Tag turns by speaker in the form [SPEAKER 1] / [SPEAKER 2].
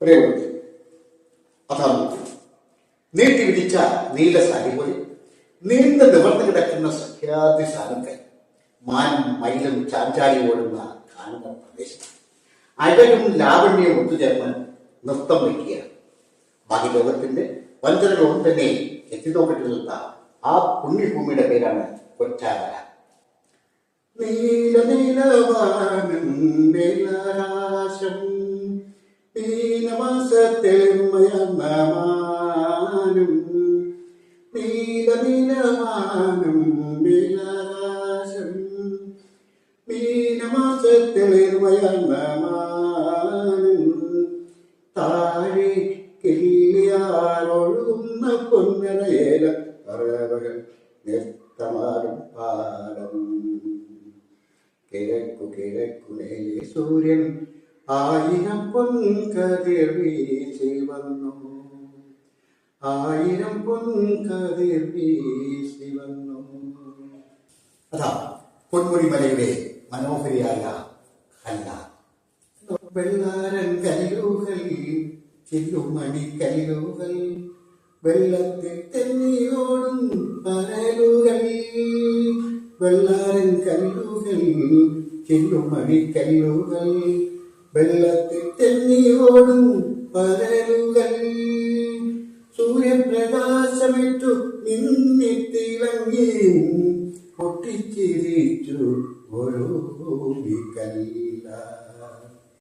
[SPEAKER 1] പ്രിയമുള്ളവരെ, അതാണ് നീട്ടി വിരിച്ച നീല സാരി പോലെ നീണ്ട നിവർന്നു കിടക്കുന്ന സഖ്യാദ്രി സാധനങ്ങൾ മാനും മയിലും ചാഞ്ചാടി ഓടുന്ന കാണുന്ന പ്രദേശം അഴകും ലാവണ്യവും ഒത്തുചേർന്ന് നൃത്തം വയ്ക്കുകയാണ്. ബാക്കി ലോകത്തിന്റെ വഞ്ചനകളൊന്നും തന്നെ എത്തിനോക്കിട്ടില്ലാത്ത ആ പുണ്യഭൂമിയുടെ പേരാണ് കൊറ്റാവര. നീല നീലവാനം നീലാകാശം നീലമാസത്തെമയമാനം നീല നീലവാനം നീലാകാശം നീലമാസത്തെളിർമയമാനം താഴെ കിള്ളിയാറൊഴുകുന്ന പൊന്നരയേല പറവകൾ നൃത്തമാടും പാടം. കിഴക്കു കിഴക്കുമേലെ സൂര്യൻ ആയിരം പൊൻകതിർ വീശി വന്നു, ആയിരം പൊൻകതിർ വീശി വന്നു. അതാ പൊന്മുടിമലയുടെ മനോഹരിയായ കല്ല. വെള്ളാരൻ കല്ലുകൾ ചില്ലുമണി കല്ലുകൾ വെള്ളത്തിൽ തെന്നിയോടും പരലുകൾ. വെള്ളാരൻ കല്ലുകൾ ചില്ലുമണി കല്ലുകൾ വെള്ളത്തിൽ തെന്നിയോടും പരലുകൾ. സൂര്യപ്രകാശമിട്ടു നിന്നിത്തിളങ്ങിയും പൊട്ടിച്ചിരിച്ചു ഓരോ കല്ല.